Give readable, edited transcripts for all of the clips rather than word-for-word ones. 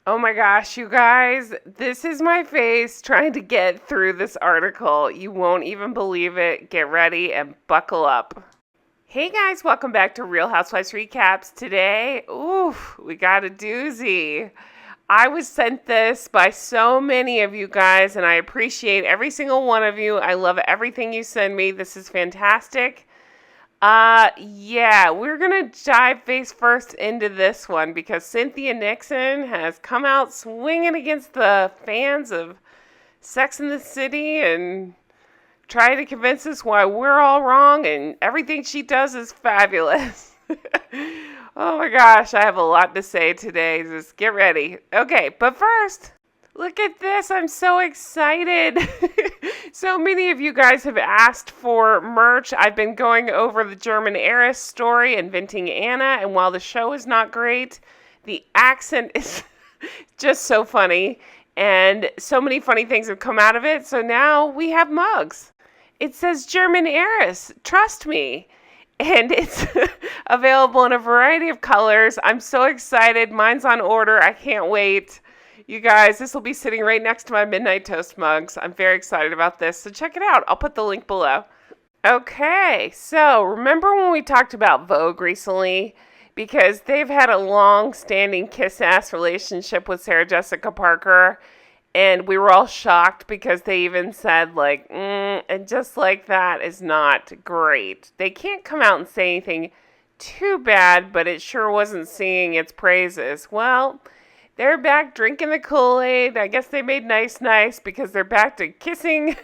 Oh my gosh, you guys, this is my face trying to get through this article. You won't even believe it. Get ready and buckle up. Hey guys, welcome back to Real Housewives Recaps. Today, we got a doozy. I was sent this by so many of you guys, and I appreciate every single one of you. I love everything you send me. This is fantastic. We're gonna dive face first into this one because Cynthia Nixon has come out swinging against the fans of Sex and the City and trying to convince us why we're all wrong and everything she does is fabulous. Oh my gosh, I have a lot to say today. Just get ready. Okay, but first, look at this. I'm so excited. So many of you guys have asked for merch. I've been going over the German heiress story, Inventing Anna, and while the show is not great, the accent is just so funny, and so many funny things have come out of it, so now we have mugs. It says German heiress, trust me. And it's available in a variety of colors. I'm so excited. Mine's on order. I can't wait. You guys, this will be sitting right next to my Midnight Toast mugs. I'm very excited about this, so check it out. I'll put the link below. Okay, so remember when we talked about Vogue recently? Because they've had a long-standing kiss-ass relationship with Sarah Jessica Parker, and we were all shocked because they even said, and just like that is not great. They can't come out and say anything too bad, but it sure wasn't singing its praises. Well, they're back drinking the Kool-Aid. I guess they made nice because they're back to kissing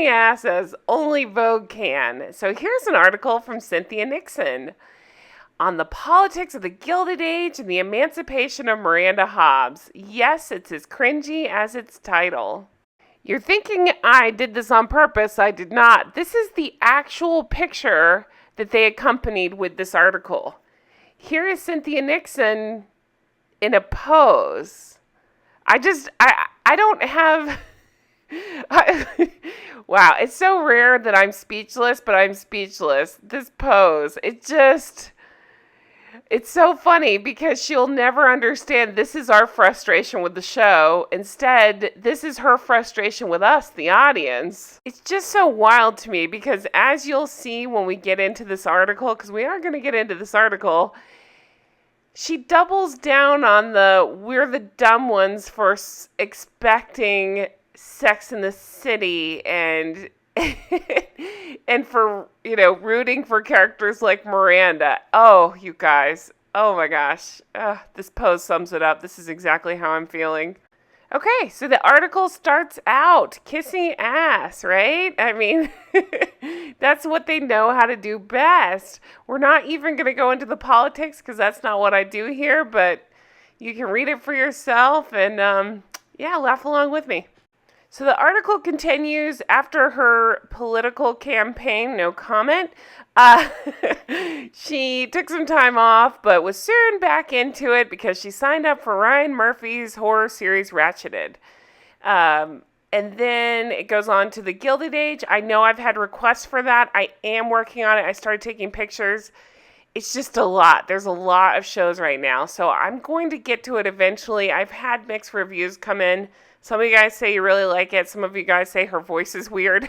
ass as only Vogue can. So here's an article from Cynthia Nixon on the politics of the Gilded Age and the emancipation of Miranda Hobbs. Yes, it's as cringy as its title. You're thinking I did this on purpose. I did not. This is the actual picture that they accompanied with this article. Here is Cynthia Nixon in a pose. I don't have... Wow, it's so rare that I'm speechless, but I'm speechless. This pose, it's so funny because she'll never understand this is our frustration with the show. Instead, this is her frustration with us, the audience. It's just so wild to me because as you'll see when we get into this article, because we are going to get into this article, she doubles down on we're the dumb ones for expecting Sex in the City and and for, rooting for characters like Miranda. Oh, you guys. Oh my gosh. This pose sums it up. This is exactly how I'm feeling. Okay, so the article starts out kissing ass, right? I mean, that's what they know how to do best. We're not even going to go into the politics because that's not what I do here, but you can read it for yourself and, laugh along with me. So the article continues after her political campaign, no comment. She took some time off, but was soon back into it because she signed up for Ryan Murphy's horror series Ratcheted. And then it goes on to the Gilded Age. I know I've had requests for that. I am working on it. I started taking pictures. It's just a lot. There's a lot of shows right now. So I'm going to get to it eventually. I've had mixed reviews come in. Some of you guys say you really like it. Some of you guys say her voice is weird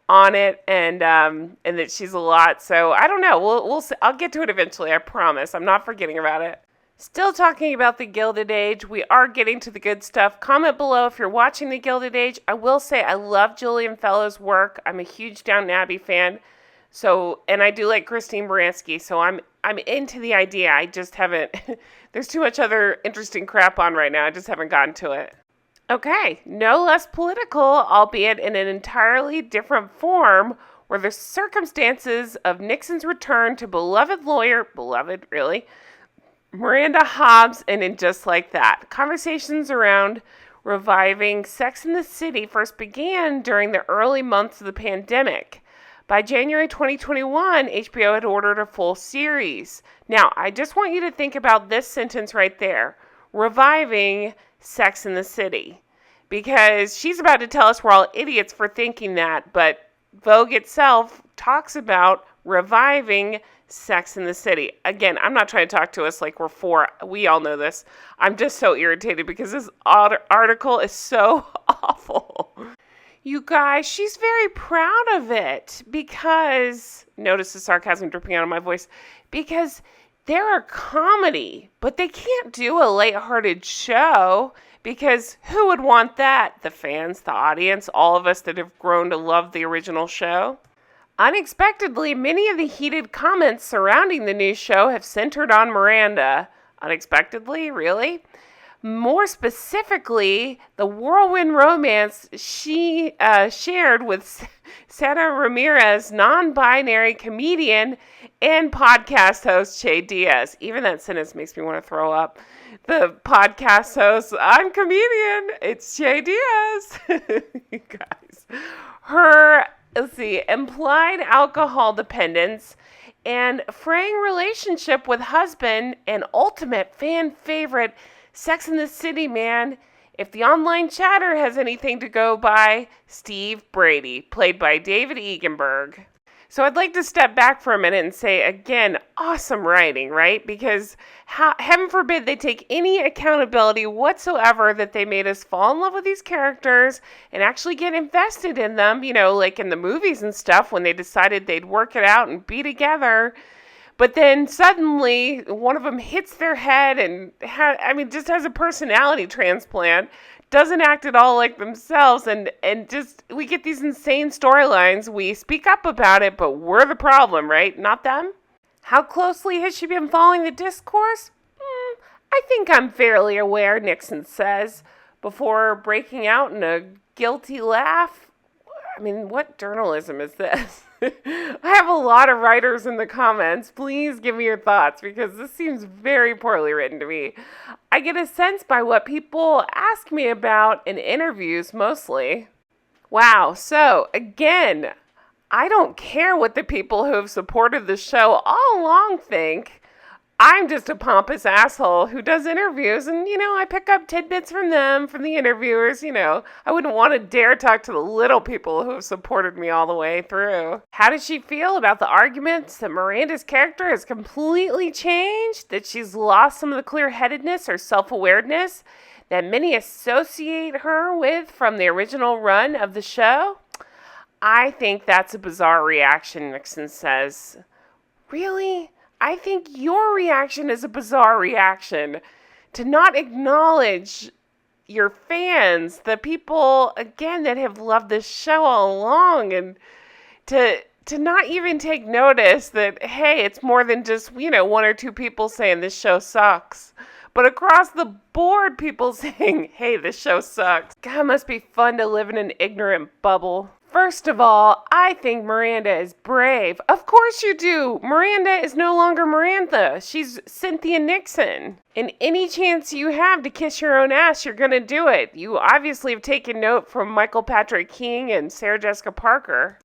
on it, and that she's a lot. So I don't know. We'll see. I'll get to it eventually. I promise. I'm not forgetting about it. Still talking about the Gilded Age. We are getting to the good stuff. Comment below if you're watching the Gilded Age. I will say I love Julian Fellowes' work. I'm a huge Downton Abbey fan. So, and I do like Christine Baranski. So I'm into the idea. I just haven't. There's too much other interesting crap on right now. I just haven't gotten to it. Okay, no less political, albeit in an entirely different form, were the circumstances of Nixon's return to beloved really, Miranda Hobbs, and in Just Like That. Conversations around reviving Sex in the City first began during the early months of the pandemic. By January 2021, HBO had ordered a full series. Now, I just want you to think about this sentence right there. Reviving Sex in the City. Because she's about to tell us we're all idiots for thinking that, but Vogue itself talks about reviving Sex in the City. Again, I'm not trying to talk to us like we're four. We all know this. I'm just so irritated because this article is so awful. You guys, she's very proud of it because, notice the sarcasm dripping out of my voice, because they're a comedy, but they can't do a lighthearted show because who would want that? The fans, the audience, all of us that have grown to love the original show? Unexpectedly, many of the heated comments surrounding the new show have centered on Miranda. Unexpectedly? Really? More specifically, the whirlwind romance she shared with Santa Ramirez, non-binary comedian and podcast host Che Diaz. Even that sentence makes me want to throw up. The podcast host, I'm comedian, it's Che Diaz. You guys. Her, implied alcohol dependence and fraying relationship with husband and ultimate fan favorite Sex in the City man, if the online chatter has anything to go by, Steve Brady, played by David Egenberg. So I'd like to step back for a minute and say, again, awesome writing, right? Because heaven forbid they take any accountability whatsoever that they made us fall in love with these characters and actually get invested in them, like in the movies and stuff when they decided they'd work it out and be together. But then suddenly one of them hits their head and just has a personality transplant, doesn't act at all like themselves, and just we get these insane storylines. We speak up about it, but we're the problem, right? Not them. How closely has she been following the discourse? I think I'm fairly aware, Nixon says, before breaking out in a guilty laugh. What journalism is this? I have a lot of writers in the comments. Please give me your thoughts because this seems very poorly written to me. I get a sense by what people ask me about in interviews mostly. Wow, so again, I don't care what the people who have supported the show all along think. I'm just a pompous asshole who does interviews and, I pick up tidbits from them, from the interviewers, I wouldn't want to dare talk to the little people who have supported me all the way through. How does she feel about the arguments that Miranda's character has completely changed? That she's lost some of the clear-headedness or self-awareness that many associate her with from the original run of the show? I think that's a bizarre reaction, Nixon says. Really? I think your reaction is a bizarre reaction. To not acknowledge your fans, the people, again, that have loved this show all along, and to not even take notice that, hey, it's more than just, one or two people saying this show sucks. But across the board, people saying, hey, this show sucks. God, it must be fun to live in an ignorant bubble. First of all, I think Miranda is brave. Of course you do. Miranda is no longer Miranda. She's Cynthia Nixon. And any chance you have to kiss your own ass, you're going to do it. You obviously have taken note from Michael Patrick King and Sarah Jessica Parker.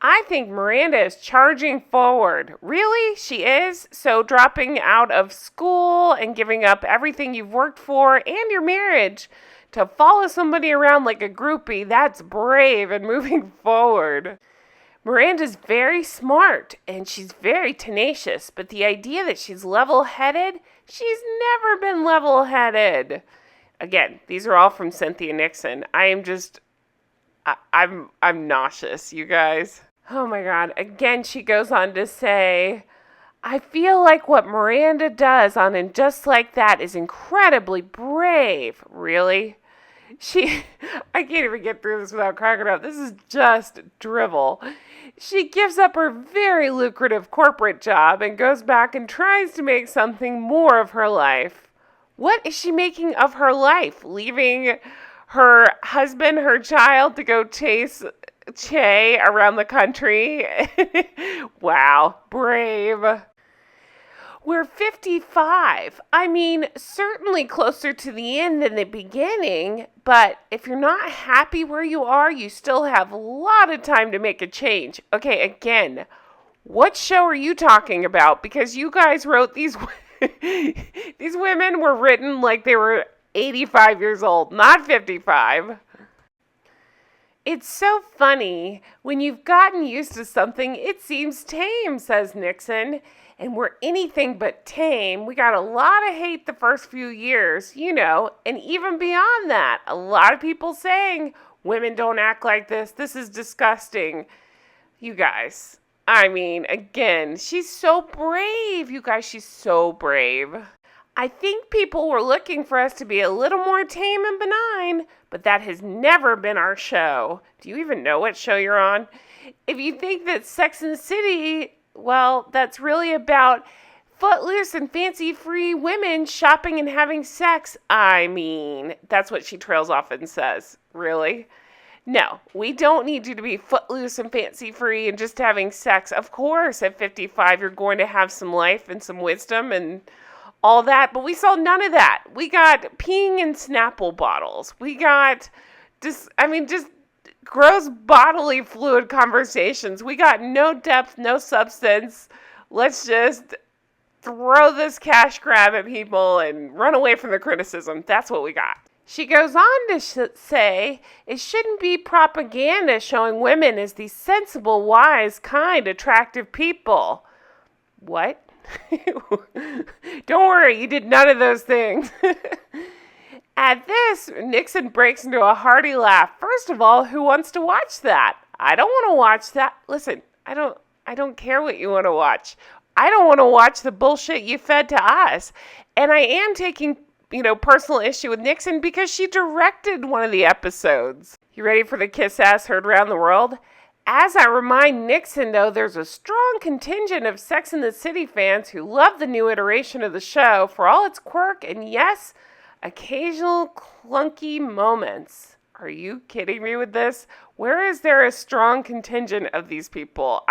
I think Miranda is charging forward. Really? She is? So dropping out of school and giving up everything you've worked for and your marriage to follow somebody around like a groupie, that's brave and moving forward. Miranda's very smart and she's very tenacious, but the idea that she's level-headed, she's never been level-headed. Again, these are all from Cynthia Nixon. I'm nauseous, you guys. Oh my God. Again, she goes on to say, I feel like what Miranda does on And Just Like That is incredibly brave. Really? I can't even get through this without cracking up. This is just drivel. She gives up her very lucrative corporate job and goes back and tries to make something more of her life. What is she making of her life? Leaving her husband, her child to go chase Che around the country? Wow, brave. We're 55. Certainly closer to the end than the beginning, but if you're not happy where you are, you still have a lot of time to make a change. Okay, again, what show are you talking about? Because you guys wrote these these women were written like they were 85 years old, not 55. It's so funny. When you've gotten used to something, it seems tame, says Nixon. And we're anything but tame. We got a lot of hate the first few years, and even beyond that, a lot of people saying, women don't act like this. This is disgusting. You guys, again, she's so brave. You guys, she's so brave. I think people were looking for us to be a little more tame and benign, but that has never been our show. Do you even know what show you're on? If you think that Sex and the City, well, that's really about footloose and fancy-free women shopping and having sex, that's what she trails off and says. Really? No, we don't need you to be footloose and fancy-free and just having sex. Of course, at 55, you're going to have some life and some wisdom and all that, but we saw none of that. We got peeing in Snapple bottles. We got just gross bodily fluid conversations. We got no depth, no substance. Let's just throw this cash grab at people and run away from the criticism. That's what we got. She goes on to say, it shouldn't be propaganda showing women as these sensible, wise, kind, attractive people. What? Don't worry, you did none of those things. At this, Nixon breaks into a hearty laugh. First of all, who wants to watch that? I don't want to watch that. Listen, I don't care what you want to watch. I don't want to watch the bullshit you fed to us. And I am taking, personal issue with Nixon because she directed one of the episodes. You ready for the kiss ass heard around the world? As I remind Nixon, though, there's a strong contingent of Sex and the City fans who love the new iteration of the show for all its quirk and, yes, occasional clunky moments. Are you kidding me with this? Where is there a strong contingent of these people?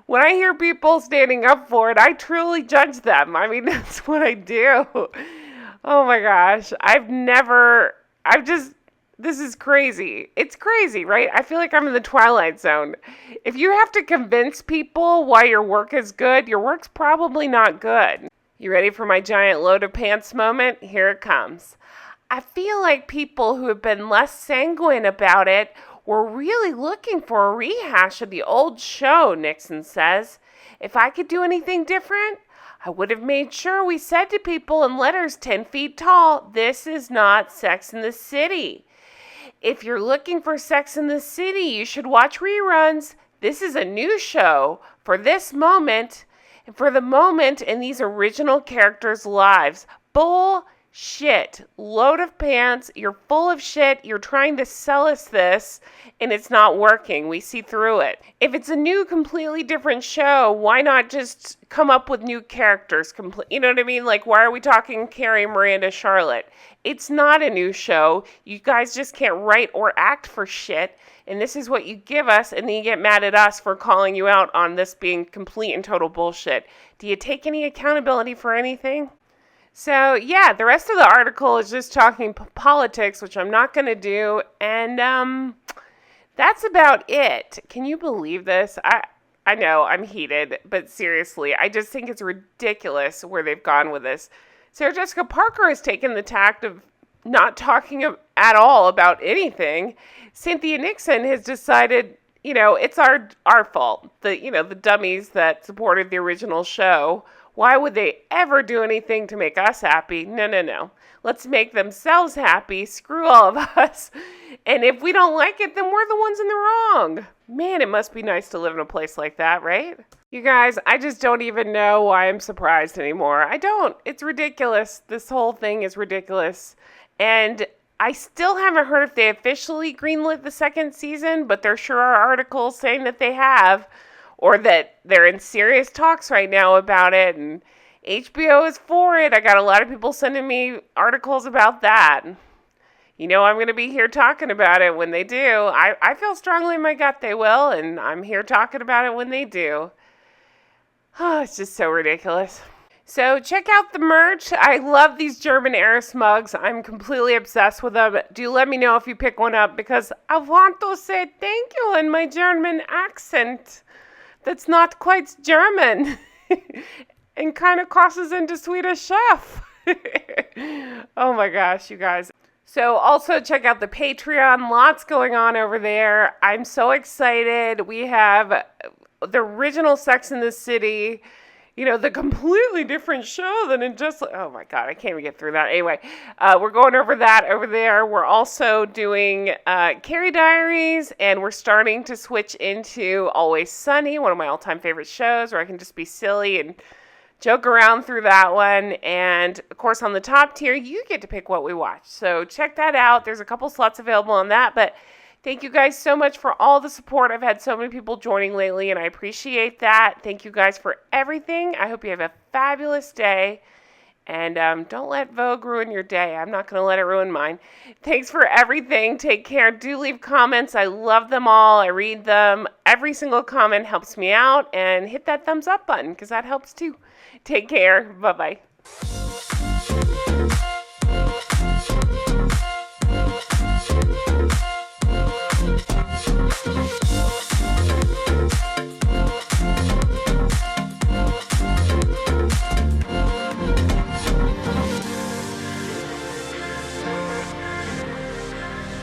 When I hear people standing up for it, I truly judge them. That's what I do. Oh my gosh. This is crazy. It's crazy, right? I feel like I'm in the Twilight Zone. If you have to convince people why your work is good, your work's probably not good. You ready for my giant load of pants moment? Here it comes. I feel like people who have been less sanguine about it were really looking for a rehash of the old show, Nixon says. If I could do anything different, I would have made sure we said to people in letters 10 feet tall, this is not Sex and the City. If you're looking for Sex and the City, you should watch reruns. This is a new show for this moment and for the moment in these original characters' lives. Bullshit. Load of pants. You're full of shit. You're trying to sell us this, and it's not working. We see through it. If it's a new, completely different show, why not just come up with new characters? You know what I mean? Like, why are we talking Carrie, Miranda, Charlotte? It's not a new show. You guys just can't write or act for shit. And this is what you give us, and then you get mad at us for calling you out on this being complete and total bullshit. Do you take any accountability for anything? So, yeah, the rest of the article is just talking politics, which I'm not going to do. And that's about it. Can you believe this? I know, I'm heated, but seriously, I just think it's ridiculous where they've gone with this. Sarah Jessica Parker has taken the tact of not talking at all about anything. Cynthia Nixon has decided, it's our fault. The dummies that supported the original show. Why would they ever do anything to make us happy? No. Let's make themselves happy. Screw all of us. And if we don't like it, then we're the ones in the wrong. Man, it must be nice to live in a place like that, right? You guys, I just don't even know why I'm surprised anymore. I don't. It's ridiculous. This whole thing is ridiculous. And I still haven't heard if they officially greenlit the second season, but there sure are articles saying that they have, or that they're in serious talks right now about it, and HBO is for it. I got a lot of people sending me articles about that. I'm going to be here talking about it when they do. I feel strongly in my gut they will, and I'm here talking about it when they do. Oh, it's just so ridiculous. So check out the merch. I love these German Eris mugs. I'm completely obsessed with them. Do let me know if you pick one up, because I want to say thank you in my German accent. That's not quite German and kind of crosses into Swedish chef. Oh my gosh, you guys. So also check out the Patreon. Lots going on over there. I'm so excited. We have the original Sex in the City, the completely different show than it just, oh my God, I can't even get through that. Anyway, we're going over that over there. We're also doing Carrie Diaries, and we're starting to switch into Always Sunny, one of my all-time favorite shows, where I can just be silly and joke around through that one. And of course, on the top tier, you get to pick what we watch. So check that out. There's a couple slots available on that, but thank you guys so much for all the support. I've had so many people joining lately, and I appreciate that. Thank you guys for everything. I hope you have a fabulous day. And don't let Vogue ruin your day. I'm not going to let it ruin mine. Thanks for everything. Take care. Do leave comments. I love them all. I read them. Every single comment helps me out. And hit that thumbs up button because that helps too. Take care. Bye-bye.